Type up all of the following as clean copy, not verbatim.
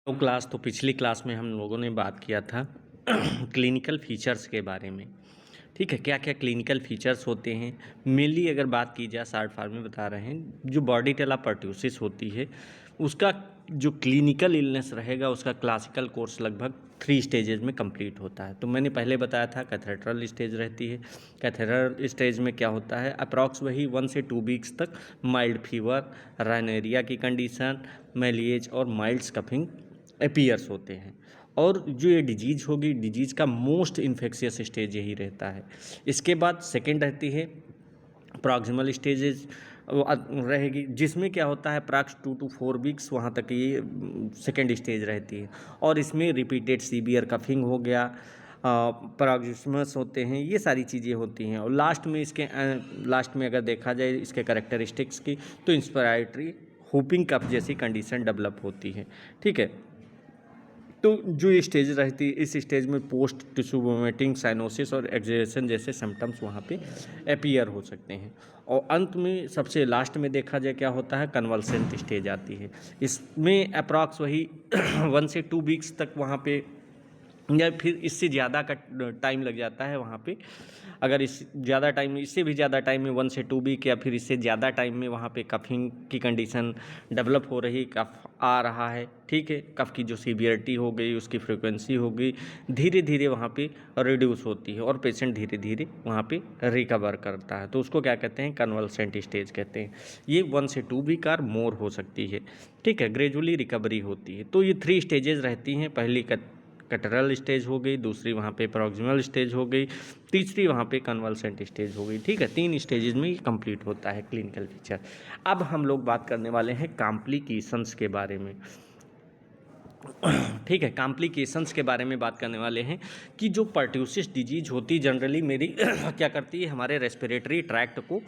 तो पिछली क्लास में हम लोगों ने बात किया था क्लिनिकल फीचर्स के बारे में। ठीक है, क्या क्या क्लिनिकल फीचर्स होते हैं। मेनली अगर बात की जाए, शॉर्ट फॉर्म में बता रहे हैं, जो बॉर्डिटेला परट्यूसिस होती है उसका जो क्लिनिकल इलनेस रहेगा उसका क्लासिकल कोर्स लगभग 3 स्टेजेस में कंप्लीट होता है। तो मैंने पहले बताया था कैथेड्रल स्टेज रहती है। कैथेड्रल स्टेज में क्या होता है, अप्रॉक्स वही 1 से 2 वीक्स तक माइल्ड फीवर, रायनेरिया की कंडीशन, मैलिएज और माइल्ड स्कफिंग अपीयर्स होते हैं। और जो ये डिजीज़ होगी, डिजीज़ का मोस्ट इन्फेक्शियस स्टेज यही रहता है। इसके बाद सेकेंड रहती है प्रॉक्सिमल स्टेजेस रहेगी, जिसमें क्या होता है अप्रॉक्स 2 to 4 वीक्स वहाँ तक ये सेकेंड स्टेज रहती है। और इसमें रिपीटेड सीवियर कफिंग हो गया, पैराग्जिस्मस होते हैं, ये सारी चीज़ें होती हैं। और लास्ट में अगर देखा जाए इसके कैरेक्टरिस्टिक्स की, तो इंस्पिरेटरी होपिंग कफ जैसी कंडीशन डेवलप होती है। ठीक है, तो जो ये स्टेज रहती है, इस स्टेज में पोस्ट टिश्यू वोमिटिंग, साइनोसिस और एक्सजेशन जैसे सिम्टम्स वहाँ पे अपीयर हो सकते हैं। और अंत में सबसे लास्ट में देखा जाए क्या होता है, कन्वल्सेंट स्टेज आती है। इसमें अप्रॉक्स वही 1 से 2 वीक्स तक वहाँ पे, या फिर इससे ज़्यादा का टाइम लग जाता है वहाँ पे। अगर इससे भी ज़्यादा टाइम में 1 से 2 वीक या फिर इससे ज़्यादा टाइम में वहाँ पे कफिंग की कंडीशन डेवलप हो रही, कफ आ रहा है। ठीक है, कफ की जो सीवियरिटी हो गई, उसकी फ्रिक्वेंसी हो गई, धीरे धीरे वहाँ पे रिड्यूस होती है और पेशेंट धीरे धीरे वहाँ पे रिकवर करता है। तो उसको क्या कहते हैं, कन्वल्सेंट स्टेज कहते हैं। ये 1 से 2 वीक और मोर हो सकती है। ठीक है, ग्रेजुअली रिकवरी होती है। तो ये 3 स्टेजेस रहती हैं। पहली कैथेड्रल स्टेज हो गई, दूसरी वहाँ पे प्रॉक्सिमल स्टेज हो गई, तीसरी वहाँ पे कन्वल्सेंट स्टेज हो गई। ठीक है, 3 स्टेजेस में ये कंप्लीट होता है क्लिनिकल फीचर। अब हम लोग बात करने वाले हैं कॉम्प्लिकेशंस के बारे में। ठीक है, कॉम्प्लिकेशंस के बारे में बात करने वाले हैं कि जो परट्यूसिस डिजीज होती जनरली मेरी क्या करती है, हमारे रेस्पिरेटरी ट्रैक्ट को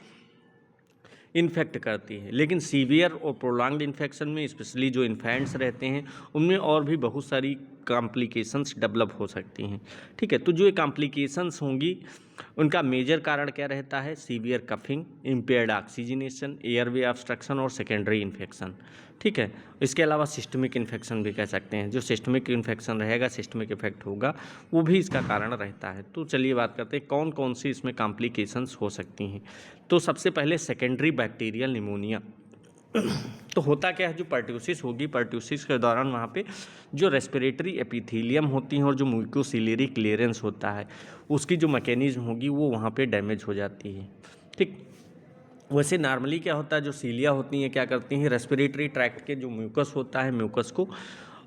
इन्फेक्ट करती है। लेकिन सीवियर और प्रोलॉन्ग्ड इन्फेक्शन में, स्पेशली जो इन्फेंट्स रहते हैं, उनमें और भी बहुत सारी कॉम्प्लिकेशंस डेवलप हो सकती हैं। ठीक है, तो जो ये कॉम्प्लिकेशंस होंगी उनका मेजर कारण क्या रहता है, severe coughing, impaired oxygenation, airway obstruction और सेकेंडरी इन्फेक्शन। ठीक है, इसके अलावा सिस्टमिक इन्फेक्शन भी कह सकते हैं। जो सिस्टमिक इन्फेक्शन रहेगा, सिस्टमिक इफेक्ट होगा, वो भी इसका कारण रहता है। तो चलिए बात करते हैं कौन कौन सी इसमें कॉम्प्लिकेशंस हो सकती हैं। तो सबसे पहले सेकेंडरी बैक्टीरियल निमोनिया। तो होता क्या है, जो परट्यूसिस होगी, परट्यूसिस के दौरान वहाँ पे जो रेस्पिरेटरी एपिथेलियम होती हैं और जो म्यूकोसिलरी क्लियरेंस होता है, उसकी जो मैकेनिज्म होगी वो वहाँ पे डैमेज हो जाती है। ठीक, वैसे नॉर्मली क्या होता है, जो सीलिया होती हैं क्या करती हैं, रेस्पिरेटरी ट्रैक्ट के जो म्यूकस होता है, म्यूकस को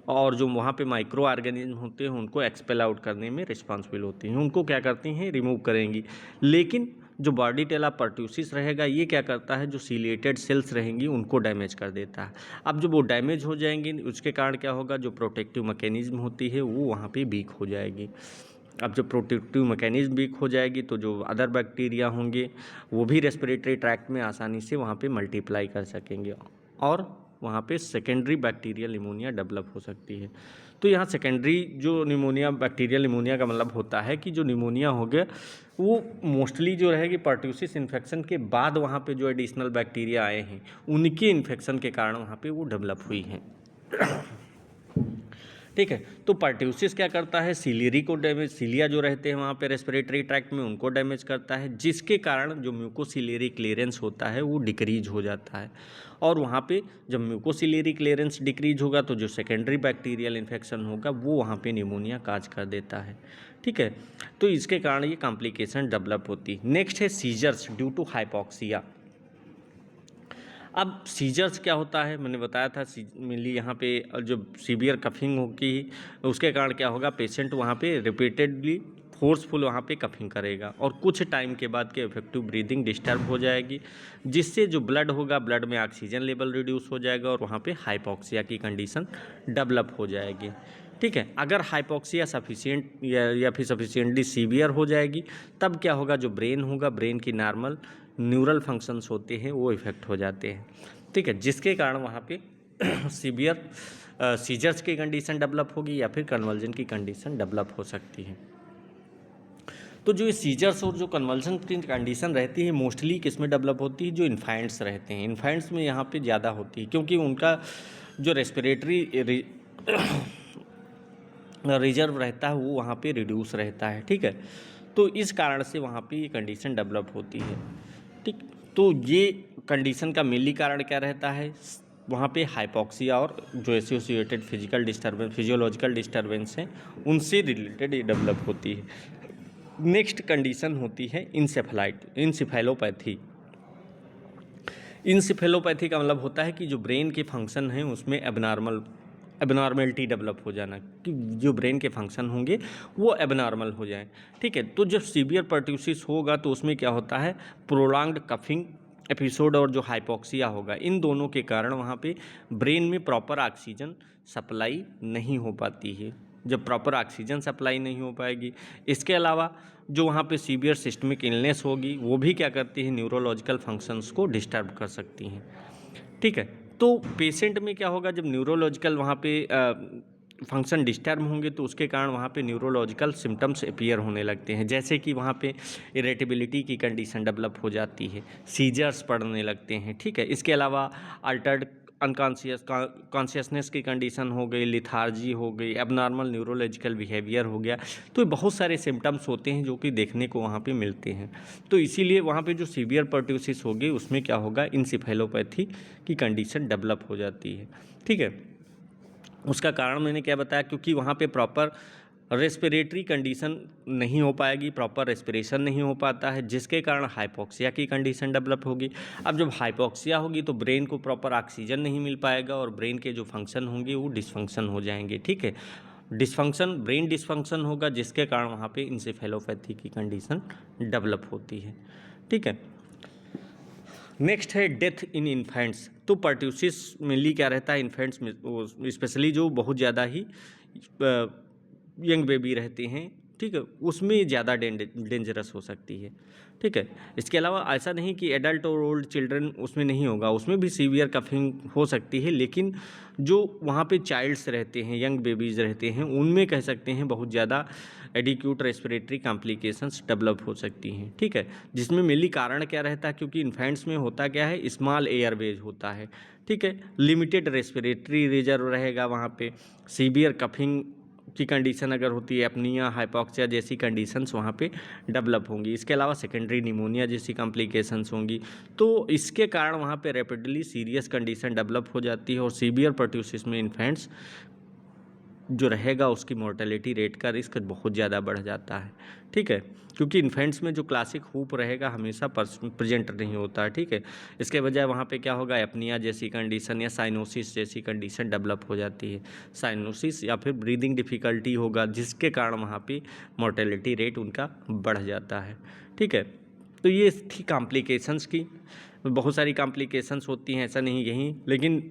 और जो वहाँ पे माइक्रो ऑर्गेनिज्म होते हैं उनको एक्सपेल आउट करने में रिस्पॉन्सिबल होती हैं, उनको क्या करती हैं, रिमूव करेंगी। लेकिन जो बॉर्डिटेला परट्यूसिस रहेगा, ये क्या करता है, जो सीलिएटेड सेल्स रहेंगी उनको डैमेज कर देता है। अब जब वो डैमेज हो जाएंगी, उसके कारण क्या होगा, जो प्रोटेक्टिव मैकेनिज्म होती है वो वहाँ पे वीक हो जाएगी। अब जब प्रोटेक्टिव मैकेनिज्म वीक हो जाएगी तो जो अदर बैक्टीरिया होंगे वो भी रेस्पिरेटरी ट्रैक्ट में आसानी से वहाँ पे मल्टीप्लाई कर सकेंगे और वहाँ पे सेकेंडरी बैक्टीरियल निमोनिया डेवलप हो सकती है। तो यहाँ सेकेंडरी जो निमोनिया, बैक्टीरियल निमोनिया का मतलब होता है कि जो निमोनिया हो गया वो मोस्टली जो रहेगी परट्यूसिस इन्फेक्शन के बाद वहाँ पे जो एडिशनल बैक्टीरिया आए हैं उनके इन्फेक्शन के कारण वहाँ पे वो डेवलप हुई हैं। ठीक है, तो परट्यूसिस क्या करता है, सीलियरी को डैमेज, सीलिया जो रहते हैं वहाँ पे रेस्पिरेटरी ट्रैक्ट में उनको डैमेज करता है, जिसके कारण जो म्यूकोसिलरी क्लियरेंस होता है वो डिक्रीज हो जाता है। और वहाँ पे जब म्यूकोसिलरी क्लियरेंस डिक्रीज होगा तो जो सेकेंडरी बैक्टीरियल इन्फेक्शन होगा वो वहाँ पे निमोनिया काज कर देता है। ठीक है, तो इसके कारण ये कॉम्प्लिकेशन डेवलप होती है। नेक्स्ट है सीजर्स ड्यू टू हाइपोक्सिया। अब सीजर्स क्या होता है, मैंने बताया था मेनली यहाँ पे जो सीवियर कफिंग होगी उसके कारण क्या होगा, पेशेंट वहाँ पे रिपीटेडली फोर्सफुल वहाँ पे कफिंग करेगा और कुछ टाइम के बाद के इफेक्टिव ब्रीदिंग डिस्टर्ब हो जाएगी, जिससे जो ब्लड होगा, ब्लड में ऑक्सीजन लेवल रिड्यूस हो जाएगा और वहाँ पे हाइपोक्सिया की कंडीशन डेवलप हो जाएगी। ठीक है, अगर हाइपोक्सिया सफिशिएंट या फिर सफिशिएंटली सीवियर हो जाएगी तब क्या होगा, जो ब्रेन होगा, ब्रेन की नॉर्मल न्यूरल फंक्शंस होते हैं वो इफ़ेक्ट हो जाते हैं। ठीक है, जिसके कारण वहाँ पे सीवियर सीजर्स की कंडीशन डेवलप होगी या फिर कन्वर्जन की कंडीशन डेवलप हो सकती है। तो जो ये सीजर्स और जो कन्वर्जन की कंडीशन रहती है मोस्टली किस में डेवलप होती है, जो इन्फेंट्स रहते हैं, इन्फेंट्स में यहाँ पे ज़्यादा होती है, क्योंकि उनका जो रेस्पिरेटरी रिजर्व रहता है वो वहाँ पे रिड्यूस रहता है, ठीक है। तो इस कारण से वहाँ पे ये कंडीशन डेवलप होती है, ठीक। तो ये कंडीशन का मेनली कारण क्या रहता है, वहाँ पे हाइपोक्सिया और जो associated physical disturbance, physiological disturbance हैं, उनसे रिलेटेड ये डेवलप होती है। नेक्स्ट कंडीशन होती है इंसेफेलोपैथी। इंसेफेलोपैथी का मतलब होता है कि जो ब्रेन के फंक्शन हैं उसमें एबनॉर्मलिटी डेवलप हो जाना, कि जो ब्रेन के फंक्शन होंगे वो एबनॉर्मल हो जाएं, ठीक है। तो जब सीवियर पर्ट्यूसिस होगा तो उसमें क्या होता है, प्रोलॉन्ग्ड कफिंग एपिसोड और जो हाइपोक्सिया होगा, इन दोनों के कारण वहाँ पे ब्रेन में प्रॉपर ऑक्सीजन सप्लाई नहीं हो पाती है। जब प्रॉपर ऑक्सीजन सप्लाई नहीं हो पाएगी, इसके अलावा जो वहाँ पे सीवियर सिस्टमिक इलनेस होगी वो भी क्या करती है, न्यूरोलॉजिकल फंक्शंस को डिस्टर्ब कर सकती हैं, ठीक है। तो पेशेंट में क्या होगा, जब न्यूरोलॉजिकल वहाँ पे फंक्शन डिस्टर्ब होंगे तो उसके कारण वहाँ पे न्यूरोलॉजिकल सिम्टम्स अपीयर होने लगते हैं, जैसे कि वहाँ पे इरेटेबिलिटी की कंडीशन डेवलप हो जाती है, सीजर्स पड़ने लगते हैं, ठीक है। इसके अलावा अल्टर्ड कॉन्शियसनेस की कंडीशन हो गई, लिथार्जी हो गई, एबनॉर्मल न्यूरोलॉजिकल बिहेवियर हो गया। तो बहुत सारे सिम्टम्स होते हैं जो कि देखने को वहाँ पे मिलते हैं। तो इसीलिए वहाँ पे जो सीवियर पर्ट्यूसिस होगी उसमें क्या होगा, इंसेफेलोपैथी की कंडीशन डेवलप हो जाती है, ठीक है। उसका कारण मैंने क्या बताया, क्योंकि वहाँ पे प्रॉपर रेस्पिरेटरी कंडीशन नहीं हो पाएगी, प्रॉपर रेस्पिरेशन नहीं हो पाता है, जिसके कारण हाइपोक्सिया की कंडीशन डेवलप होगी। अब जब हाइपोक्सिया होगी तो ब्रेन को प्रॉपर ऑक्सीजन नहीं मिल पाएगा और ब्रेन के जो फंक्शन होंगे वो डिसफंक्शन हो जाएंगे, ठीक है। ब्रेन डिसफंक्शन होगा, जिसके कारण वहाँ पे इंसेफेलोपैथी की कंडीशन डेवलप होती है, ठीक है। नेक्स्ट है डेथ इन इन्फेंट्स। तो पर्ट्यूसिस मेनली क्या रहता है इन्फेंट्स में, स्पेशली जो बहुत ज़्यादा ही यंग बेबी रहते हैं, ठीक है, उसमें ज़्यादा डेंजरस हो सकती है, ठीक है। इसके अलावा ऐसा नहीं कि एडल्ट और ओल्ड चिल्ड्रन उसमें नहीं होगा, उसमें भी सीवियर कफिंग हो सकती है, लेकिन जो वहाँ पे चाइल्ड्स रहते हैं, यंग बेबीज़ रहते हैं, उनमें कह सकते हैं बहुत ज़्यादा एडिक्यूट रेस्पिरेटरी कॉम्प्लिकेशंस डेवलप हो सकती हैं, ठीक है। जिसमें मेनली कारण क्या रहता है, क्योंकि इन्फेंट्स में होता क्या है, स्मॉल एयरवेज होता है, ठीक है, लिमिटेड रेस्पिरेटरी रिजर्व रहेगा वहाँ पे, सीवियर कफिंग की कंडीशन अगर होती है, एपनिया, हाइपोक्सिया जैसी कंडीशंस वहाँ पे डेवलप होंगी। इसके अलावा सेकेंडरी निमोनिया जैसी कॉम्प्लिकेशंस होंगी। तो इसके कारण वहाँ पे रैपिडली सीरियस कंडीशन डेवलप हो जाती है और सीवियर पर्ट्यूसिस में इन्फेंट्स जो रहेगा उसकी मोर्टेलिटी रेट का रिस्क बहुत ज़्यादा बढ़ जाता है, ठीक है, क्योंकि इन्फेंट्स में जो क्लासिक हुप रहेगा हमेशा प्रेजेंट नहीं होता है, ठीक है। इसके बजाय वहाँ पे क्या होगा, एपनिया जैसी कंडीशन या साइनोसिस जैसी कंडीशन डेवलप हो जाती है, साइनोसिस या फिर ब्रीदिंग डिफ़िकल्टी होगा, जिसके कारण वहाँ पे मोर्टेलिटी रेट उनका बढ़ जाता है, ठीक है। तो ये थी कॉम्प्लिकेशंस की, बहुत सारी कॉम्प्लिकेशंस होती हैं, ऐसा नहीं यहीं, लेकिन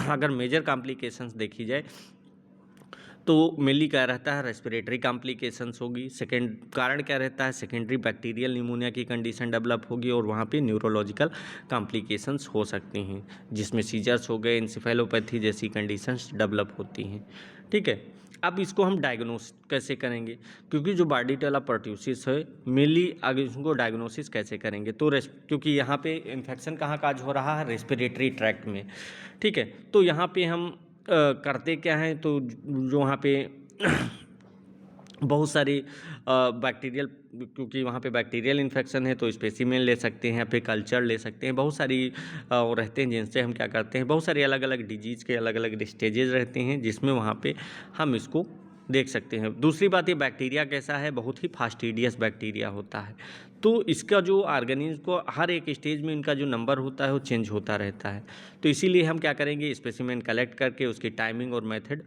अगर मेजर कॉम्प्लिकेशंस देखी जाए तो मेनली क्या रहता है, रेस्पिरेटरी कॉम्प्लिकेशंस होगी। सेकेंड कारण क्या रहता है, सेकेंडरी बैक्टीरियल निमोनिया की कंडीशन डेवलप होगी और वहाँ पे न्यूरोलॉजिकल कॉम्प्लिकेशंस हो सकती हैं, जिसमें सीजर्स हो गए, इंसेफेलोपैथी जैसी कंडीशंस डेवलप होती हैं, ठीक है। अब इसको हम डायग्नोस कैसे करेंगे, क्योंकि जो बार्डिटेला पर्ट्यूसिस है मेनली, आगे इसको डायग्नोसिस कैसे करेंगे, तो क्योंकि यहाँ पे इन्फेक्शन कहाँ काज हो रहा है, रेस्पिरेटरी ट्रैक्ट में, ठीक है। तो यहाँ पे हम करते क्या हैं, तो जो वहाँ पे बहुत सारी बैक्टीरियल, क्योंकि वहाँ पे बैक्टीरियल इन्फेक्शन है तो स्पेसिमेन ले सकते हैं, फिर कल्चर ले सकते हैं, बहुत सारी वो रहते हैं जिनसे हम क्या करते हैं, बहुत सारे अलग अलग डिजीज़ के अलग अलग स्टेजेस रहते हैं जिसमें वहाँ पे हम इसको देख सकते हैं। दूसरी बात, ये बैक्टीरिया कैसा है, बहुत ही फास्टिडियस बैक्टीरिया होता है, तो इसका जो ऑर्गेनिज्म को हर एक स्टेज में इनका जो नंबर होता है वो चेंज होता रहता है। तो इसीलिए हम क्या करेंगे, स्पेसिमेन कलेक्ट करके उसकी टाइमिंग और मेथड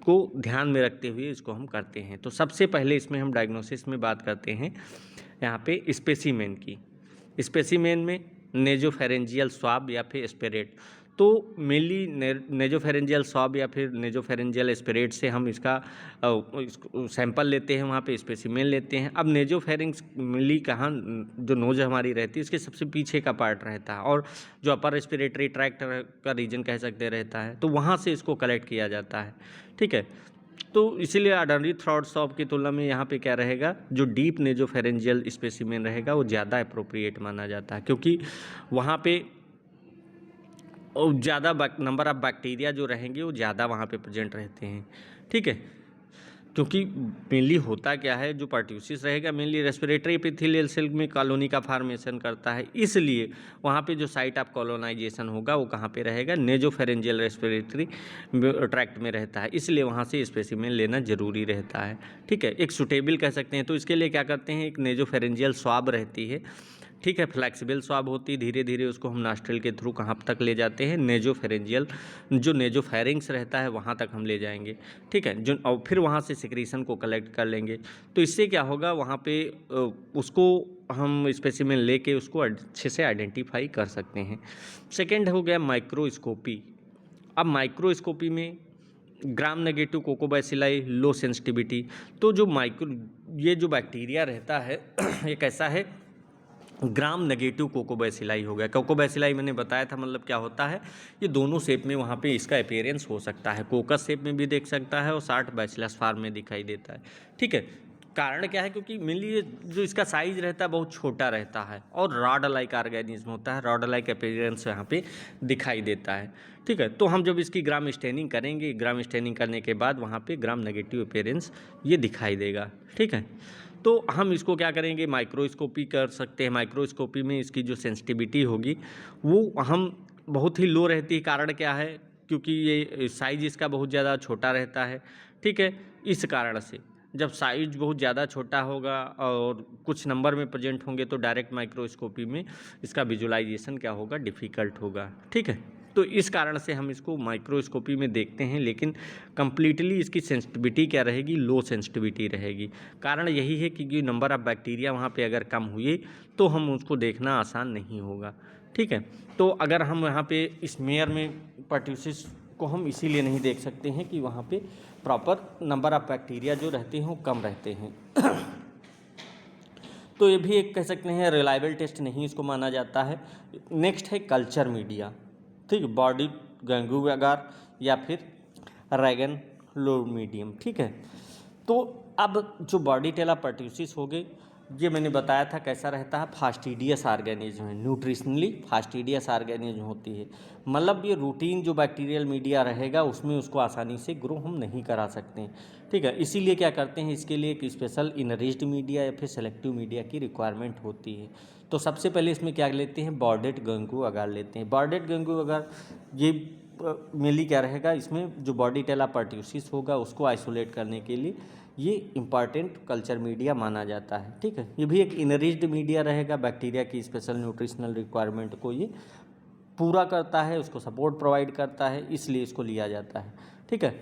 को ध्यान में रखते हुए इसको हम करते हैं। तो सबसे पहले इसमें हम डायग्नोसिस में बात करते हैं यहाँ पे स्पेसिमेन की। स्पेसिमेन में नेजोफेरेंजियल स्वाब या फिर एस्पिरेट, तो मेनली नेजोफेरेंजियल स्वाब या फिर नेजोफेरेंजियल एस्पिरेट से हम इसका सैंपल लेते हैं, वहाँ पे स्पेसिमेन लेते हैं। अब नेजोफेरेंस मेनली कहाँ, जो नोज हमारी रहती है इसके सबसे पीछे का पार्ट रहता है और जो अपर रेस्पिरेटरी ट्रैक्ट का रीजन कह सकते रहता है, तो वहाँ से इसको कलेक्ट किया जाता है, ठीक है। तो इसीलिए ऑर्डिनरी थ्रोट स्वैब की तुलना में यहाँ पे क्या रहेगा, जो डीप नेजोफेरेंजियल स्पेसिमेन रहेगा वो ज़्यादा अप्रोप्रिएट माना जाता है, क्योंकि वहाँ पे और ज़्यादा नंबर ऑफ बैक्टीरिया जो रहेंगे वो ज़्यादा वहाँ पे प्रेजेंट रहते हैं, ठीक है। क्योंकि मेनली होता क्या है, जो पर्ट्यूसिस रहेगा मेनली रेस्पिरेटरी एपिथेलियल सेल में कॉलोनी का फॉर्मेशन करता है, इसलिए वहाँ पे जो साइट ऑफ कॉलोनाइजेशन होगा वो कहाँ पे रहेगा, नेजोफेरेंजियल रेस्पिरेटरी ट्रैक्ट में रहता है, इसलिए वहाँ से स्पेसिमेन लेना ज़रूरी रहता है, ठीक है। एक सुटेबल कह सकते हैं, तो इसके लिए क्या करते हैं, एक नेजोफेरेंजियल स्वाब रहती है, ठीक है, फ्लेक्सिबल स्वाब होती है, धीरे धीरे उसको हम नॉस्ट्रिल के थ्रू कहाँ तक ले जाते हैं, नेजोफेरेंजियल जो नेजोफेरिंग्स रहता है वहाँ तक हम ले जाएंगे, ठीक है, जो और फिर वहाँ से सिक्रीशन को कलेक्ट कर लेंगे। तो इससे क्या होगा, वहाँ पे उसको हम स्पेसिमेन लेके उसको अच्छे से आइडेंटिफाई कर सकते हैं। सेकेंड हो गया माइक्रोस्कोपी। अब माइक्रोस्कोपी में ग्राम नेगेटिव कोकोबैसिलाई लो सेंसिटिविटी, तो जो ये जो बैक्टीरिया रहता है एक ऐसा है, ग्राम नेगेटिव कोकोबैसिलाई हो गया। कोकोबैसिलाई मैंने बताया था मतलब क्या होता है, ये दोनों शेप में वहाँ पे इसका अपीयरेंस हो सकता है, कोकस शेप में भी देख सकता है और 60 बैसिलस फॉर्म में दिखाई देता है, ठीक है। कारण क्या है, क्योंकि मेनली ये जो इसका साइज रहता है बहुत छोटा रहता है और रॉड लाइक ऑर्गेनिज्म होता है, रॉड लाइक अपीयरेंस यहाँ पे दिखाई देता है, ठीक है। तो हम जब इसकी ग्राम स्टेनिंग करेंगे, ग्राम स्टेनिंग करने के बाद वहाँ पे ग्राम नेगेटिव अपीयरेंस ये दिखाई देगा, ठीक है। तो हम इसको क्या करेंगे, माइक्रोस्कोपी कर सकते हैं। माइक्रोस्कोपी में इसकी जो सेंसिटिविटी होगी वो हम बहुत ही लो रहती है। कारण क्या है, क्योंकि ये साइज इसका बहुत ज़्यादा छोटा रहता है, ठीक है। इस कारण से जब साइज बहुत ज़्यादा छोटा होगा और कुछ नंबर में प्रेजेंट होंगे तो डायरेक्ट माइक्रोस्कोपी में इसका विजुलाइजेशन क्या होगा, डिफ़िकल्ट होगा, ठीक है। तो इस कारण से हम इसको माइक्रोस्कोपी में देखते हैं, लेकिन कम्प्लीटली इसकी सेंसिटिविटी क्या रहेगी, लो सेंसिटिविटी रहेगी। कारण यही है कि नंबर ऑफ बैक्टीरिया वहाँ पे अगर कम हुए तो हम उसको देखना आसान नहीं होगा, ठीक है। तो अगर हम यहाँ पे स्मेयर में पर्ट्यूसिस को हम इसीलिए नहीं देख सकते हैं कि वहाँ पे प्रॉपर नंबर ऑफ बैक्टीरिया जो रहते हैं वो कम रहते हैं। तो ये भी एक कह सकते हैं रिलायबल टेस्ट नहीं इसको माना जाता है। नेक्स्ट है कल्चर मीडिया, ठीक है, बॉडी गैंगू अगार या फिर रैगन लो मीडियम, ठीक है। तो अब जो बॉडी टेला पर्ट्यूसिस हो गई, ये मैंने बताया था कैसा रहता है, फास्टिडियस ऑर्गेनिज्म है, न्यूट्रिशनली फास्टिडियस ऑर्गेनिज्म होती है। मतलब ये रूटीन जो बैक्टीरियल मीडिया रहेगा उसमें उसको आसानी से ग्रो हम नहीं करा सकते हैं, ठीक है। इसीलिए क्या करते हैं, इसके लिए एक स्पेशल इनरिच्ड मीडिया या फिर सेलेक्टिव मीडिया की रिक्वायरमेंट होती है। तो सबसे पहले इसमें क्या लेते हैं, बॉर्डेड गंगू अगार लेते हैं। बॉर्डेड गंगू अगार ये मेनली क्या रहेगा, इसमें जो बॉडी टेला पर्ट्यूसिस होगा उसको आइसोलेट करने के लिए ये इम्पॉर्टेंट कल्चर मीडिया माना जाता है, ठीक है। ये भी एक इनरिच्ड मीडिया रहेगा, बैक्टीरिया की स्पेशल न्यूट्रिशनल रिक्वायरमेंट को ये पूरा करता है, उसको सपोर्ट प्रोवाइड करता है, इसलिए इसको लिया जाता है, ठीक है।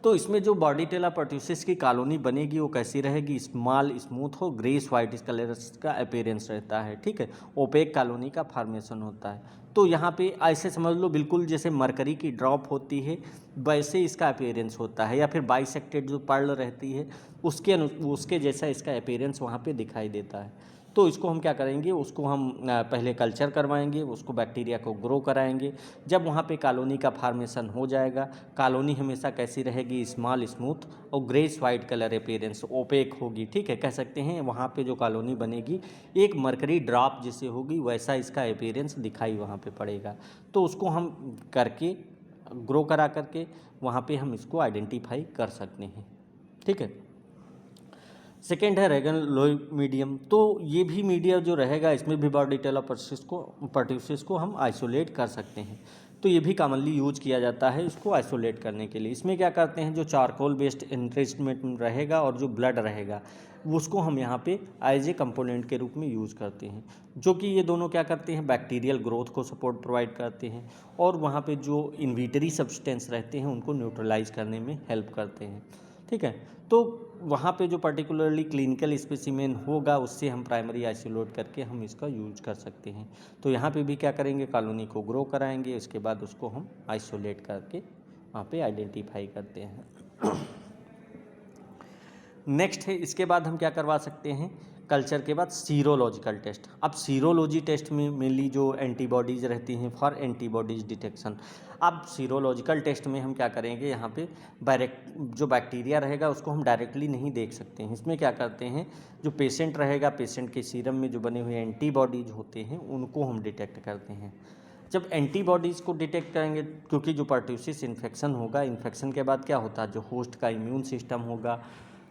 तो इसमें जो बॉडी टेला पर्ट्यूसिस की कॉलोनी बनेगी वो कैसी रहेगी, स्मॉल स्मूथ हो ग्रेस वाइट कलर का अपीयरेंस रहता है, ठीक है। ओपेक कॉलोनी का फॉर्मेशन होता है। तो यहाँ पे ऐसे समझ लो बिल्कुल जैसे मरकरी की ड्रॉप होती है वैसे इसका अपीयरेंस होता है, या फिर बाइसेक्टेड जो पर्ल रहती है उसके जैसा इसका अपीयरेंस वहाँ पे दिखाई देता है। तो इसको हम क्या करेंगे, उसको हम पहले कल्चर करवाएंगे, उसको बैक्टीरिया को ग्रो कराएंगे। जब वहाँ पे कॉलोनी का फॉर्मेशन हो जाएगा, कॉलोनी हमेशा कैसी रहेगी, स्मॉल स्मूथ और grace white colour appearance, opaque होगी, ठीक है। कह सकते हैं वहाँ पे जो कॉलोनी बनेगी एक मरकरी ड्रॉप जैसे होगी वैसा इसका अपीयरेंस दिखाई वहाँ पे पड़ेगा। तो उसको हम करके ग्रो करा करके वहाँ पे हम इसको आइडेंटिफाई कर सकते हैं, ठीक है। सेकेंड है रेगन लोई मीडियम। तो ये भी मीडिया जो रहेगा इसमें भी बॉडी टेला पर्ट्यूसिस को हम आइसोलेट कर सकते हैं। तो ये भी कॉमनली यूज किया जाता है इसको आइसोलेट करने के लिए। इसमें क्या करते हैं, जो चारकोल बेस्ड एनरिचमेंट रहेगा और जो ब्लड रहेगा उसको हम यहाँ पे एज ए कंपोनेंट के रूप में यूज़ करते हैं, जो कि ये दोनों क्या करते हैं, बैक्टीरियल ग्रोथ को सपोर्ट प्रोवाइड करते हैं और वहाँ पे जो इनविटरी सब्सटेंस रहते हैं उनको न्यूट्रलाइज करने में हेल्प करते हैं, ठीक है। तो वहाँ पे जो पर्टिकुलरली क्लिनिकल स्पेसिमेन होगा उससे हम प्राइमरी आइसोलेट करके हम इसका यूज कर सकते हैं। तो यहाँ पे भी क्या करेंगे, कॉलोनी को ग्रो कराएंगे, उसके बाद उसको हम आइसोलेट करके वहाँ पे आइडेंटिफाई करते हैं। नेक्स्ट है, इसके बाद हम क्या करवा सकते हैं, कल्चर के बाद सीरोलॉजिकल टेस्ट। अब सीरोलॉजी टेस्ट में मेनली जो एंटीबॉडीज़ रहती हैं फॉर एंटीबॉडीज़ डिटेक्शन। अब सीरोलॉजिकल टेस्ट में हम क्या करेंगे, यहाँ पे डायरेक्ट जो बैक्टीरिया रहेगा उसको हम डायरेक्टली नहीं देख सकते हैं। इसमें क्या करते हैं, जो पेशेंट रहेगा पेशेंट के सीरम में जो बने हुए एंटीबॉडीज़ होते हैं उनको हम डिटेक्ट करते हैं। जब एंटीबॉडीज़ को डिटेक्ट करेंगे, क्योंकि जो पर्ट्यूसिस इन्फेक्शन होगा, इन्फेक्शन के बाद क्या होता है, जो होस्ट का इम्यून सिस्टम होगा,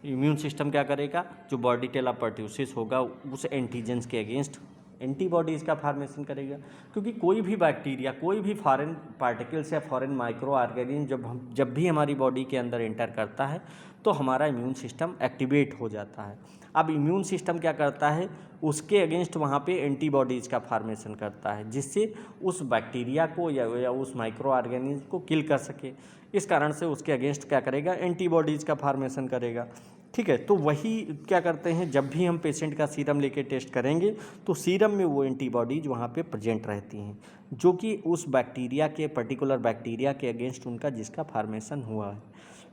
इम्यून सिस्टम क्या करेगा, जो बॉर्डिटेला पर्ट्यूसिस होगा उस एंटीजेंस के अगेंस्ट एंटीबॉडीज़ का फॉर्मेशन करेगा। क्योंकि कोई भी बैक्टीरिया, कोई भी फॉरेन पार्टिकल्स या फॉरेन माइक्रो ऑर्गेनिज्म जब भी हमारी बॉडी के अंदर एंटर करता है तो हमारा इम्यून सिस्टम एक्टिवेट हो जाता है। अब इम्यून सिस्टम क्या करता है, उसके अगेंस्ट वहाँ पे एंटीबॉडीज़ का फॉर्मेशन करता है, जिससे उस बैक्टीरिया को या उस माइक्रो ऑर्गेनिज्म को किल कर सके। इस कारण से उसके अगेंस्ट क्या करेगा, एंटीबॉडीज़ का फॉर्मेशन करेगा। ठीक है, तो वही क्या करते हैं, जब भी हम पेशेंट का सीरम लेके टेस्ट करेंगे तो सीरम में वो एंटीबॉडीज वहाँ पे प्रेजेंट रहती हैं, जो कि उस बैक्टीरिया के, पर्टिकुलर बैक्टीरिया के अगेंस्ट उनका जिसका फॉर्मेशन हुआ है।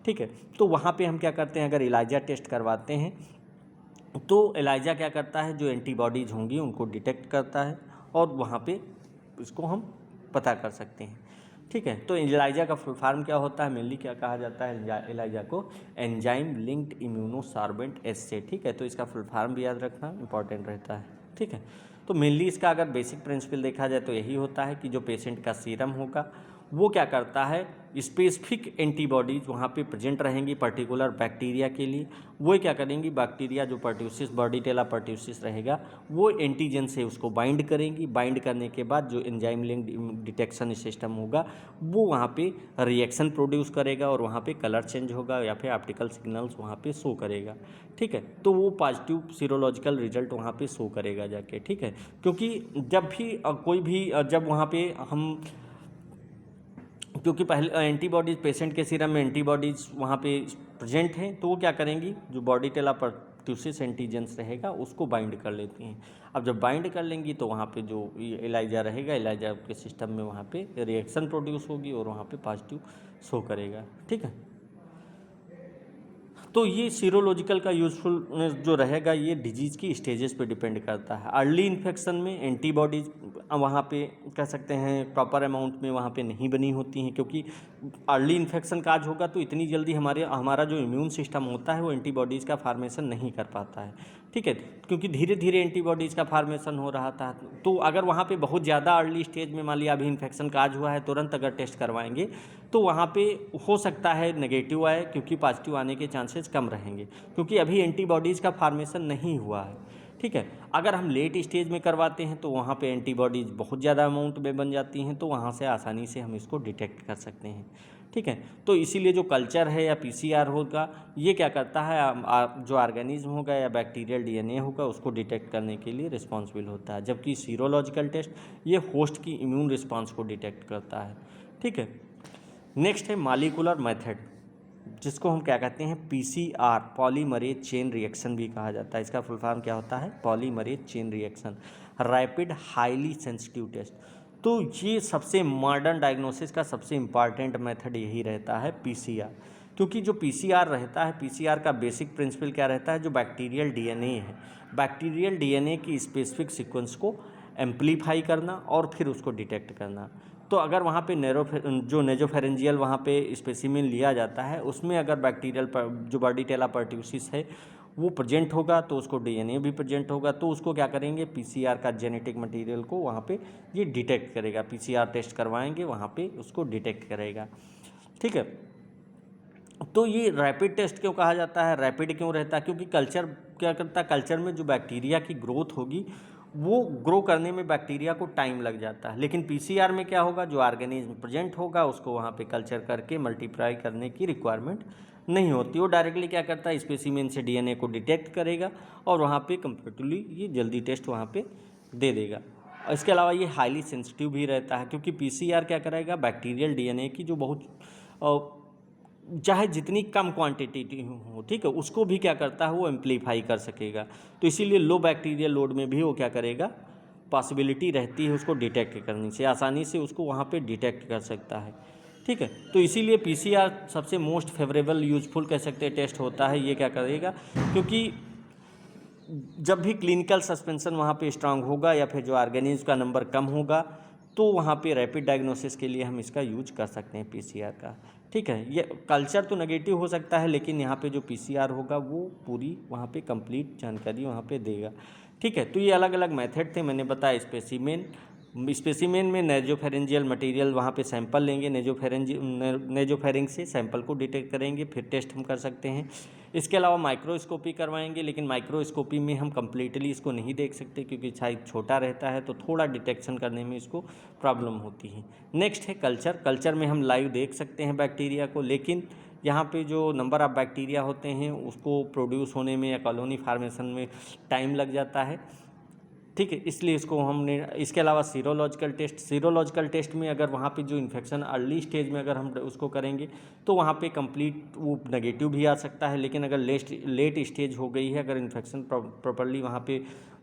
ठीक है, तो वहाँ पे हम क्या करते हैं, अगर एलाइजा टेस्ट करवाते हैं तो एलाइजा क्या करता है, जो एंटीबॉडीज़ होंगी उनको डिटेक्ट करता है और वहाँ पे इसको हम पता कर सकते हैं। ठीक है, तो एलाइजा का फुल फॉर्म क्या होता है, मेनली क्या कहा जाता है एलाइजा को, एंजाइम लिंक्ड इम्यूनोसार्बेंट एस्से। ठीक है, तो इसका फुल फॉर्म भी याद रखना इंपॉर्टेंट रहता है। ठीक है, तो मेनली इसका अगर बेसिक प्रिंसिपल देखा जाए तो यही होता है कि जो पेशेंट का सीरम होगा वो क्या करता है, स्पेसिफिक एंटीबॉडीज वहाँ पे प्रेजेंट रहेंगी पर्टिकुलर बैक्टीरिया के लिए। वो क्या करेंगी, बैक्टीरिया जो पर्ट्यूसिस, बॉर्डिटेला पर्ट्यूसिस रहेगा, वो एंटीजन से उसको बाइंड करेंगी। बाइंड करने के बाद जो एंजाइम लिंक्ड डिटेक्शन सिस्टम होगा वो वहाँ पे रिएक्शन प्रोड्यूस करेगा और वहाँ पे कलर चेंज होगा या फिर ऑप्टिकल सिग्नल्स वहाँ पे शो करेगा। ठीक है, तो वो पॉजिटिव सीरोलॉजिकल रिजल्ट वहाँ पे शो करेगा जाके। ठीक है, क्योंकि जब भी कोई भी जब वहाँ पे हम, क्योंकि पहले एंटीबॉडीज़ पेशेंट के सीरम में एंटीबॉडीज़ वहाँ पे प्रेजेंट हैं, तो वो क्या करेंगी, जो बॉर्डिटेला पर्ट्यूसिस एंटीजेंस रहेगा उसको बाइंड कर लेती हैं। अब जब बाइंड कर लेंगी तो वहाँ पे जो एलाइजा रहेगा, एलाइजा के सिस्टम में वहाँ पे रिएक्शन प्रोड्यूस होगी और वहाँ पे पॉजिटिव शो करेगा। ठीक है, तो ये सीरोलॉजिकल का यूजफुलनेस जो रहेगा ये डिजीज़ की स्टेजेस पे डिपेंड करता है। अर्ली इन्फेक्शन में एंटीबॉडीज़ वहाँ पे कह सकते हैं प्रॉपर अमाउंट में वहाँ पे नहीं बनी होती हैं, क्योंकि अर्ली इन्फेक्शन काज होगा तो इतनी जल्दी हमारा जो इम्यून सिस्टम होता है वो एंटीबॉडीज़ का फार्मेशन नहीं कर पाता है। ठीक है, क्योंकि धीरे धीरे एंटीबॉडीज़ का फार्मेशन हो रहा था। तो अगर वहाँ पे बहुत ज़्यादा अर्ली स्टेज में मान लिया अभी इन्फेक्शन काज हुआ है, तुरंत अगर टेस्ट करवाएंगे तो वहाँ पे हो सकता है नेगेटिव आए, क्योंकि पॉजिटिव आने के चांसेस कम रहेंगे, क्योंकि अभी एंटीबॉडीज़ का फार्मेशन नहीं हुआ है। ठीक है, अगर हम लेट स्टेज में करवाते हैं तो वहाँ पे एंटीबॉडीज़ बहुत ज़्यादा अमाउंट में बन जाती हैं, तो वहाँ से आसानी से हम इसको डिटेक्ट कर सकते हैं। ठीक है, तो इसीलिए जो कल्चर है या पीसीआर होगा ये क्या करता है, जो ऑर्गेनिज्म होगा या बैक्टीरियल डीएनए होगा उसको डिटेक्ट करने के लिए रिस्पॉन्सिबल होता है, जबकि सीरोलॉजिकल टेस्ट ये होस्ट की इम्यून रिस्पॉन्स को डिटेक्ट करता है। ठीक है, नेक्स्ट है मॉलिक्यूलर मेथड, जिसको हम क्या कहते हैं, पीसीआर, पॉलीमरेज चेन रिएक्शन भी कहा जाता है। इसका फुल फॉर्म क्या होता है, polymerase chain reaction, rapid highly sensitive test. तो ये सबसे मॉडर्न डायग्नोसिस का सबसे इम्पॉर्टेंट मेथड यही रहता है पीसीआर, क्योंकि जो पीसीआर रहता है, पीसीआर का बेसिक प्रिंसिपल क्या रहता है, जो बैक्टीरियल डीएनए है, बैक्टीरियल डीएनए की स्पेसिफिक सीक्वेंस को एम्पलीफाई करना और फिर उसको डिटेक्ट करना। तो अगर वहाँ पे जो नेजोफेरेंजियल वहाँ पे स्पेसिमेन लिया जाता है, उसमें अगर बैक्टीरियल जो बॉर्डिटेला पर्ट्यूसिस है वो प्रेजेंट होगा तो उसको डीएनए भी प्रेजेंट होगा, तो उसको क्या करेंगे, पीसीआर का जेनेटिक मटेरियल को वहाँ पे ये डिटेक्ट करेगा। पीसीआर टेस्ट करवाएंगे, वहाँ पे उसको डिटेक्ट करेगा। ठीक है, तो ये रैपिड टेस्ट क्यों कहा जाता है, रैपिड क्यों रहता है, क्योंकि कल्चर क्या करता है, कल्चर में जो बैक्टीरिया की ग्रोथ होगी वो ग्रो करने में बैक्टीरिया को टाइम लग जाता है, लेकिन पीसीआर में क्या होगा, जो ऑर्गेनिज्म प्रेजेंट होगा उसको वहाँ पे कल्चर करके मल्टीप्लाई करने की रिक्वायरमेंट नहीं होती। वो डायरेक्टली क्या करता है, स्पेसिमेन से डीएनए को डिटेक्ट करेगा और वहाँ पे कंप्यूटरली ये जल्दी टेस्ट वहाँ पे दे देगा। और इसके अलावा ये हाईली सेंसिटिव भी रहता है, क्योंकि पीसीआर क्या करेगा, बैक्टीरियल डीएनए की जो बहुत चाहे जितनी कम क्वांटिटी हो, ठीक है, उसको भी क्या करता है, वो एम्पलीफाई कर सकेगा। तो इसीलिए लो बैक्टीरियल लोड में भी वो क्या करेगा, पॉसिबिलिटी रहती है उसको डिटेक्ट करने से, आसानी से उसको वहाँ पे डिटेक्ट कर सकता है। ठीक है, तो इसीलिए पीसीआर सबसे मोस्ट फेवरेबल यूजफुल कह सकते हैं टेस्ट होता है। ये क्या करेगा, क्योंकि जब भी क्लिनिकल सस्पेंशन वहाँ पे स्ट्रांग होगा या फिर जो ऑर्गेनिज्म का नंबर कम होगा तो वहाँ पे रैपिड डायग्नोसिस के लिए हम इसका यूज कर सकते हैं पीसीआर का। ठीक है, ये कल्चर तो नेगेटिव हो सकता है, लेकिन यहाँ पे जो पीसीआर होगा वो पूरी वहाँ पे कंप्लीट जानकारी वहाँ पे देगा। ठीक है, तो ये अलग अलग मेथड थे, मैंने बताया स्पेसिमेन, स्पेसिमेन में नेजोफेरेंजियल मटेरियल वहाँ पे सैंपल लेंगे, नेजोफेरिंग से सैंपल को डिटेक्ट करेंगे, फिर टेस्ट हम कर सकते हैं। इसके अलावा माइक्रोस्कोपी करवाएंगे, लेकिन माइक्रोस्कोपी में हम कम्प्लीटली इसको नहीं देख सकते क्योंकि साइज छोटा रहता है, तो थोड़ा डिटेक्शन करने में इसको प्रॉब्लम होती है। नेक्स्ट है कल्चर। कल्चर में हम लाइव देख सकते हैं बैक्टीरिया को, लेकिन यहाँ पे जो नंबर ऑफ़ बैक्टीरिया होते हैं उसको प्रोड्यूस होने में या कॉलोनी फार्मेशन में टाइम लग जाता है, ठीक है, इसलिए इसको हमने। इसके अलावा सीरोलॉजिकल टेस्ट में अगर वहाँ पे जो इन्फेक्शन अर्ली स्टेज में अगर हम उसको करेंगे तो वहाँ पे कंप्लीट वो नेगेटिव भी आ सकता है, लेकिन अगर लेट स्टेज हो गई है, अगर इन्फेक्शन प्रॉपरली वहाँ पे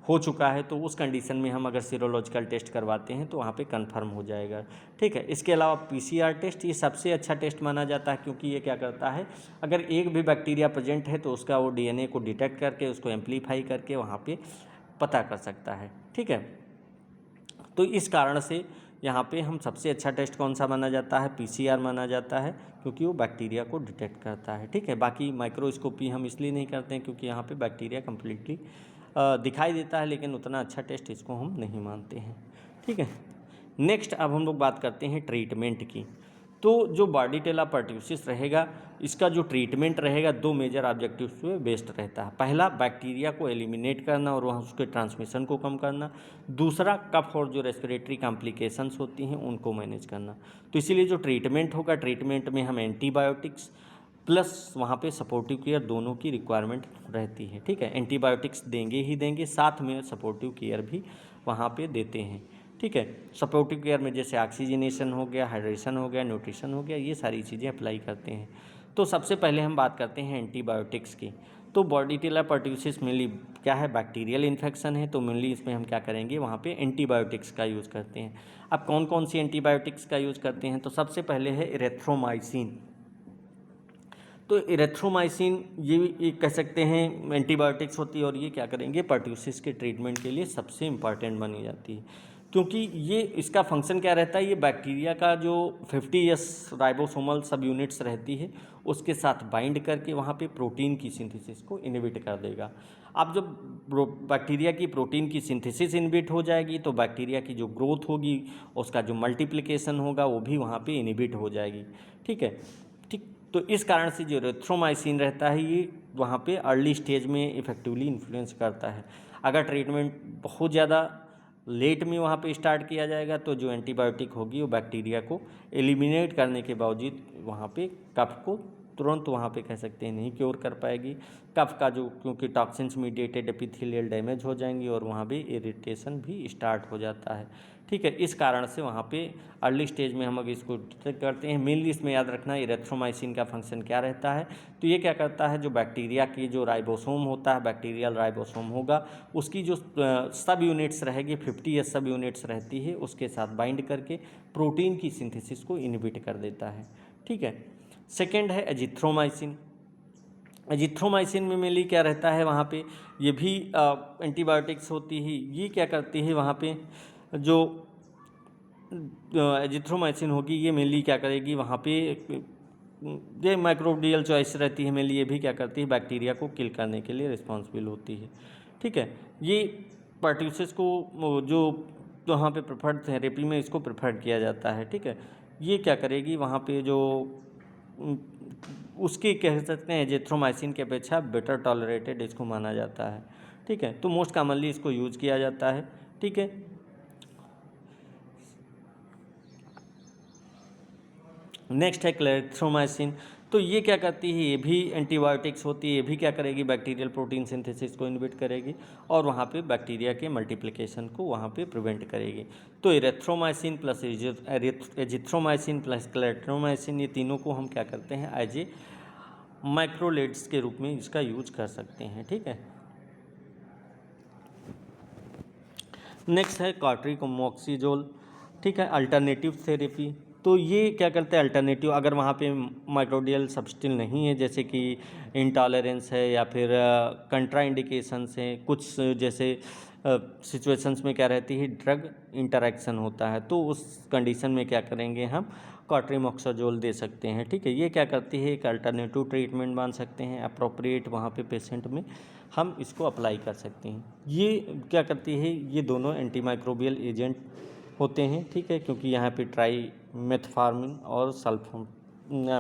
हो चुका है, तो उस कंडीशन में हम अगर सीरोलॉजिकल टेस्ट करवाते हैं तो वहाँ पे कंफर्म हो जाएगा, ठीक है। इसके अलावा पीसीआर टेस्ट, ये सबसे अच्छा टेस्ट माना जाता है क्योंकि ये क्या करता है, अगर एक भी बैक्टीरिया प्रेजेंट है तो उसका वो डीएनए को डिटेक्ट करके उसको एम्पलीफाई करके वहाँ पे पता कर सकता है, ठीक है। तो इस कारण से यहाँ पे हम सबसे अच्छा टेस्ट कौन सा माना जाता है, पीसीआर माना जाता है, क्योंकि वो बैक्टीरिया को डिटेक्ट करता है, ठीक है। बाकी माइक्रोस्कोपी हम इसलिए नहीं करते हैं क्योंकि यहाँ पे बैक्टीरिया कम्प्लीटली दिखाई देता है, लेकिन उतना अच्छा टेस्ट इसको हम नहीं मानते हैं, ठीक है। नेक्स्ट अब हम लोग बात करते हैं ट्रीटमेंट की। तो जो बॉर्डिटेला परट्यूसिस रहेगा, इसका जो ट्रीटमेंट रहेगा दो मेजर ऑब्जेक्टिव्स पे बेस्ड रहता है। पहला, बैक्टीरिया को एलिमिनेट करना और वहाँ उसके ट्रांसमिशन को कम करना। दूसरा, कफ और जो रेस्पिरेटरी कॉम्प्लिकेशंस होती हैं उनको मैनेज करना। तो इसीलिए जो ट्रीटमेंट होगा, ट्रीटमेंट में हम एंटीबायोटिक्स प्लस वहाँ पे सपोर्टिव केयर दोनों की रिक्वायरमेंट रहती है, ठीक है। एंटीबायोटिक्स देंगे ही देंगे, साथ में सपोर्टिव केयर भी वहाँ पे देते हैं, ठीक है। सपोर्टिव केयर में जैसे ऑक्सीजनेशन हो गया, हाइड्रेशन हो गया, न्यूट्रिशन हो गया, ये सारी चीज़ें अप्लाई करते हैं। तो सबसे पहले हम बात करते हैं एंटीबायोटिक्स की। तो बॉर्डिटेला परट्यूसिस मेनली क्या है, बैक्टीरियल इन्फेक्शन है, तो मेनली इसमें हम क्या करेंगे, वहाँ पे एंटीबायोटिक्स का यूज़ करते हैं। अब कौन कौन सी एंटीबायोटिक्स का यूज़ करते हैं, तो सबसे पहले है इरेथ्रोमाइसिन। तो इरेथ्रोमाइसिन ये एक कह सकते हैं एंटीबायोटिक्स होती है, और ये क्या करेंगे, परट्यूसिस के ट्रीटमेंट के लिए सबसे इम्पॉर्टेंट मानी जाती है, क्योंकि ये इसका फंक्शन क्या रहता है, ये बैक्टीरिया का जो 50S राइबोसोमल सब यूनिट्स रहती है उसके साथ बाइंड करके वहाँ पे प्रोटीन की सिंथेसिस को इनहिबिट कर देगा। अब जब बैक्टीरिया की प्रोटीन की सिंथेसिस इनहिबिट हो जाएगी तो बैक्टीरिया की जो ग्रोथ होगी, उसका जो मल्टीप्लिकेशन होगा वो भी वहाँ पे इनहिबिट हो जाएगी, ठीक है। ठीक, तो इस कारण से जो इरेथ्रोमाइसिन रहता है ये वहाँ पे अर्ली स्टेज में इफेक्टिवली इन्फ्लुएंस करता है। अगर ट्रीटमेंट बहुत ज़्यादा लेट में वहाँ पे स्टार्ट किया जाएगा तो जो एंटीबायोटिक होगी वो बैक्टीरिया को एलिमिनेट करने के बावजूद वहाँ पे कफ को तुरंत वहाँ पे कह सकते हैं नहीं क्योर कर पाएगी। कफ का जो, क्योंकि टॉक्सिन्स मीडिएटेड एपिथेलियल डैमेज हो जाएंगी और वहाँ पे इरिटेशन भी स्टार्ट हो जाता है, ठीक है। इस कारण से वहाँ पे अर्ली स्टेज में हम अगर इसको डिटेक्ट करते हैं, मेनली इसमें याद रखना इरेथ्रोमाइसिन का फंक्शन क्या रहता है। तो ये क्या करता है, जो बैक्टीरिया की जो राइबोसोम होता है, बैक्टीरियल राइबोसोम होगा, उसकी जो सब यूनिट्स रहेगी 50S सब यूनिट्स रहती है, उसके साथ बाइंड करके प्रोटीन की सिंथेसिस को इनहिबिट कर देता है, ठीक है। सेकेंड है एजिथ्रोमाइसिन। एजिथ्रोमाइसिन में मेनली क्या रहता है, वहाँ पे ये भी एंटीबायोटिक्स होती है। ये क्या करती है, वहाँ पे जो एजिथ्रोमाइसिन होगी ये मेनली क्या करेगी, वहाँ पे ये माइक्रोबियल चॉइस रहती है मेनली, ये भी क्या करती है, बैक्टीरिया को किल करने के लिए रिस्पॉन्सिबल होती है, ठीक है। ये परट्यूसिस को जो वहाँ पे प्रेफर्ड थेरेपी में इसको प्रेफर्ड किया जाता है, ठीक है। ये क्या करेगी, वहाँ पे जो उसकी कह सकते हैं एजिथ्रोमाइसिन की अपेक्षा बेटर टॉलरेटेड इसको माना जाता है, ठीक है। तो मोस्ट कॉमनली इसको यूज़ किया जाता है, ठीक है। नेक्स्ट है क्लेरिथ्रोमाइसिन। तो ये क्या करती है, ये भी एंटीबायोटिक्स होती है। ये भी क्या करेगी, बैक्टीरियल प्रोटीन सिंथेसिस को इनहिबिट करेगी और वहाँ पे बैक्टीरिया के मल्टीप्लिकेशन को वहाँ पे प्रिवेंट करेगी। तो इरेथ्रोमाइसिन प्लस एजिथ्रोमाइसिन प्लस क्लेरिथ्रोमाइसिन, ये तीनों को हम क्या करते हैं, एज ए माइक्रोलेट्स के रूप में इसका यूज कर सकते हैं, ठीक है। नेक्स्ट है कॉर्टिकोमोक्सिजोल, ठीक है, अल्टरनेटिव थेरेपी। तो ये क्या करते हैं, अल्टरनेटिव अगर वहाँ पे माइक्रोडियल सब्स्टिल नहीं है, जैसे कि इंटॉलरेंस है या फिर कंट्राइंडिकेशंस हैं, कुछ जैसे सिचुएशंस में क्या रहती है, ड्रग इंटरेक्शन होता है, तो उस कंडीशन में क्या करेंगे, हम कॉट्रिमोक्साजोल दे सकते हैं, ठीक है। ये क्या करती है, एक अल्टरनेटिव ट्रीटमेंट मान सकते हैं, अप्रोप्रिएट वहाँ पे पेशेंट में हम इसको अप्लाई कर सकते हैं। ये क्या करती है, ये दोनों एंटीमाइक्रोबियल एजेंट होते हैं, ठीक है, क्योंकि यहाँ पे ट्राई मेथफॉर्मिन और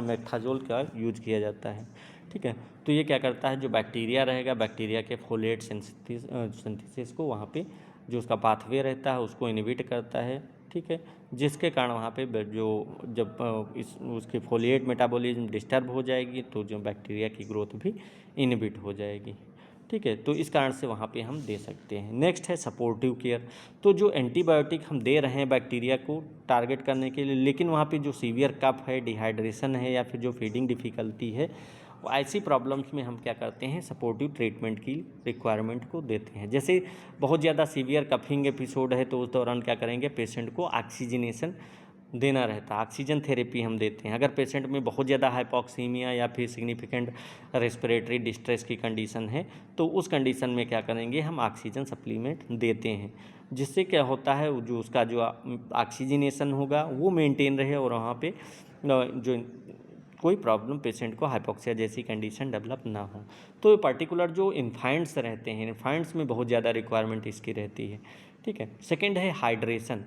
मेथाजोल का यूज किया जाता है, ठीक है। तो ये क्या करता है, जो बैक्टीरिया रहेगा, बैक्टीरिया के फोलेट सिंथेसिस को वहाँ पे जो उसका पाथवे रहता है उसको इनहिबिट करता है, ठीक है, जिसके कारण वहाँ पे जो जब इस उसकी फोलिएट मेटाबॉलिज्म डिस्टर्ब हो जाएगी तो जो बैक्टीरिया की ग्रोथ भी इनहिबिट हो जाएगी, ठीक है। तो इस कारण से वहाँ पे हम दे सकते हैं। नेक्स्ट है सपोर्टिव केयर। तो जो एंटीबायोटिक हम दे रहे हैं बैक्टीरिया को टारगेट करने के लिए, लेकिन वहाँ पे जो सीवियर कफ है, डिहाइड्रेशन है या फिर जो फीडिंग डिफ़िकल्टी है, ऐसी प्रॉब्लम्स में हम क्या करते हैं, सपोर्टिव ट्रीटमेंट की रिक्वायरमेंट को देते हैं। जैसे बहुत ज़्यादा सीवियर कफिंग एपिसोड है तो उस दौरान क्या करेंगे, पेशेंट को ऑक्सीजनेशन देना रहता है, ऑक्सीजन थेरेपी हम देते हैं। अगर पेशेंट में बहुत ज़्यादा हाइपोक्सीमिया या फिर सिग्निफिकेंट रेस्पिरेटरी डिस्ट्रेस की कंडीशन है तो उस कंडीशन में क्या करेंगे, हम ऑक्सीजन सप्लीमेंट देते हैं, जिससे क्या होता है जो उसका जो ऑक्सीजनेशन होगा वो मेंटेन रहे और वहाँ पे जो कोई प्रॉब्लम पेशेंट को हाइपोक्सिया जैसी कंडीशन डेवलप ना हो। तो पर्टिकुलर जो इन्फेंट्स रहते हैं, इन्फेंट्स में बहुत ज़्यादा रिक्वायरमेंट इसकी रहती है, ठीक है। सेकेंड है हाइड्रेशन।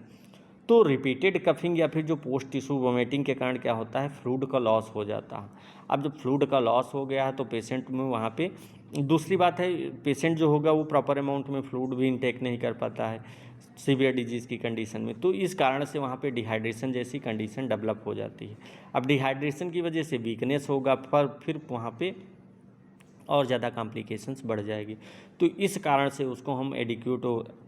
तो रिपीटेड कफिंग या फिर जो पोस्ट टिश्यू वोमिटिंग के कारण क्या होता है, फ्लूइड का लॉस हो जाता है। अब जब फ्लूइड का लॉस हो गया है तो पेशेंट में वहाँ पे दूसरी बात है, पेशेंट जो होगा वो प्रॉपर अमाउंट में फ्लूइड भी इंटेक नहीं कर पाता है सीवियर डिजीज़ की कंडीशन में, तो इस कारण से वहाँ पे डिहाइड्रेशन जैसी कंडीशन डेवलप हो जाती है। अब डिहाइड्रेशन की वजह से वीकनेस होगा, पर फिर वहाँ पे और ज़्यादा कॉम्प्लिकेशंस बढ़ जाएगी। तो इस कारण से उसको हम एडिक्यूट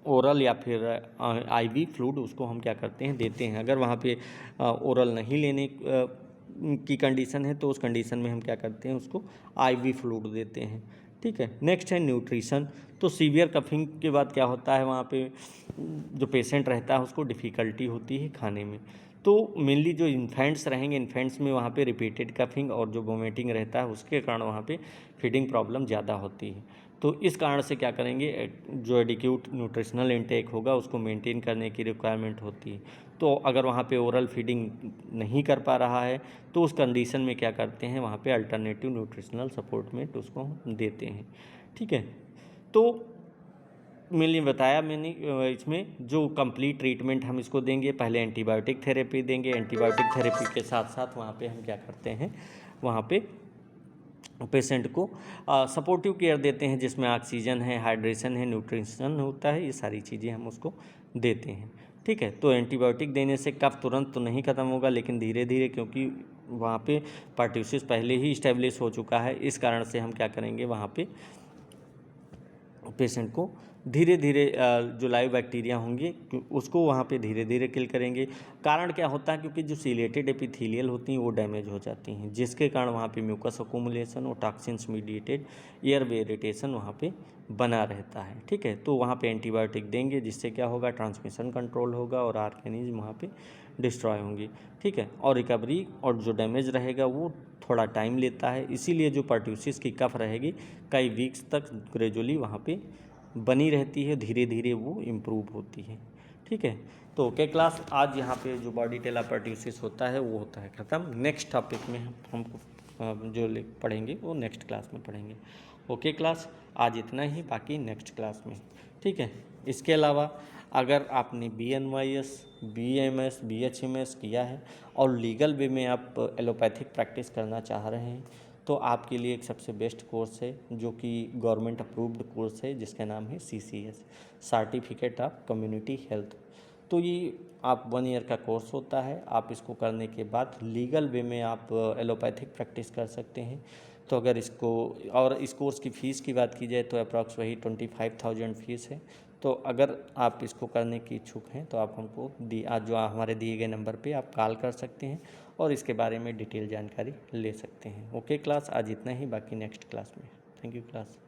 ओरल या फिर आईवी फ्लूइड उसको हम क्या करते हैं, देते हैं। अगर वहाँ पे ओरल नहीं लेने की कंडीशन है तो उस कंडीशन में हम क्या करते हैं, उसको आईवी फ्लूइड देते हैं, ठीक है। नेक्स्ट है न्यूट्रिशन। तो सीवियर कफिंग के बाद क्या होता है, वहाँ पे जो पेशेंट रहता है उसको डिफ़िकल्टी होती है खाने में। तो मेनली जो इन्फेंट्स रहेंगे, इन्फेंट्स में वहाँ पे रिपीटेड कफिंग और जो वोमिटिंग रहता है उसके कारण वहाँ पे फीडिंग प्रॉब्लम ज़्यादा होती है। तो इस कारण से क्या करेंगे, जो एडिक्यूट न्यूट्रिशनल इंटेक होगा उसको मेंटेन करने की रिक्वायरमेंट होती है। तो अगर वहाँ पे ओरल फीडिंग नहीं कर पा रहा है तो उस कंडीशन में क्या करते हैं, वहाँ पे अल्टरनेटिव न्यूट्रिशनल सपोर्टमेंट उसको हम देते हैं, ठीक है। तो मैंने बताया, मैंने इसमें जो कंप्लीट ट्रीटमेंट हम इसको देंगे, पहले एंटीबायोटिक थेरेपी देंगे, एंटीबायोटिक थेरेपी के साथ साथ वहाँ पे हम क्या करते हैं, वहाँ पे पेशेंट को सपोर्टिव केयर देते हैं, जिसमें ऑक्सीजन है, हाइड्रेशन है, न्यूट्रिशन होता है, ये सारी चीज़ें हम उसको देते हैं, ठीक है। तो एंटीबायोटिक देने से कफ तुरंत तो नहीं ख़त्म होगा, लेकिन धीरे धीरे, क्योंकि वहाँ पे पार्ट्यूसिस पहले ही इस्टेब्लिश हो चुका है, इस कारण से हम क्या करेंगे, वहाँ पे पेशेंट को धीरे धीरे जो लाइव बैक्टीरिया होंगे उसको वहाँ पे धीरे धीरे किल करेंगे। कारण क्या होता है, क्योंकि जो सिलेटेड एपिथेलियल होती हैं वो डैमेज हो जाती हैं, जिसके कारण वहाँ पे म्यूकस अकोमुलेशन और टॉक्सिन्स मीडिएटेड एयरवे इरिटेशन वहाँ पे बना रहता है, ठीक है। तो वहाँ पे एंटीबायोटिक देंगे, जिससे क्या होगा, ट्रांसमिशन कंट्रोल होगा और ऑर्गेनिज्म वहाँ पे डिस्ट्रॉय होंगी, ठीक है। और रिकवरी और जो डैमेज रहेगा वो थोड़ा टाइम लेता है, इसीलिए जो पर्ट्यूसिस की कफ रहेगी कई वीक्स तक ग्रेजुअली वहाँ पे बनी रहती है, धीरे धीरे वो इम्प्रूव होती है, ठीक है। तो ओके क्लास, आज यहाँ पे जो बॉडी टेलापर्ट्यूसिस होता है वो होता है ख़त्म। नेक्स्ट टॉपिक में हम जो पढ़ेंगे वो नेक्स्ट क्लास में पढ़ेंगे। ओके क्लास, आज इतना ही, बाकी नेक्स्ट क्लास में, ठीक है। इसके अलावा अगर आपने BNYS, BMS, BHMS किया है और लीगल वे में आप एलोपैथिक प्रैक्टिस करना चाह रहे हैं तो आपके लिए एक सबसे बेस्ट कोर्स है, जो कि गवर्नमेंट अप्रूव्ड कोर्स है, जिसका नाम है CCS, certificate of community health. तो ये आप 1 ईयर का कोर्स होता है। आप इसको करने के बाद लीगल वे में आप एलोपैथिक प्रैक्टिस कर सकते हैं। तो अगर इसको और इस कोर्स की फ़ीस की बात की जाए तो अप्रॉक्स वही 25,000 फीस है। तो अगर आप इसको करने की इच्छुक हैं तो आप हमको आज जो हमारे दिए गए नंबर पे आप कॉल कर सकते हैं और इसके बारे में डिटेल जानकारी ले सकते हैं। ओके क्लास, आज इतना ही, बाकी नेक्स्ट क्लास में। Thank you class.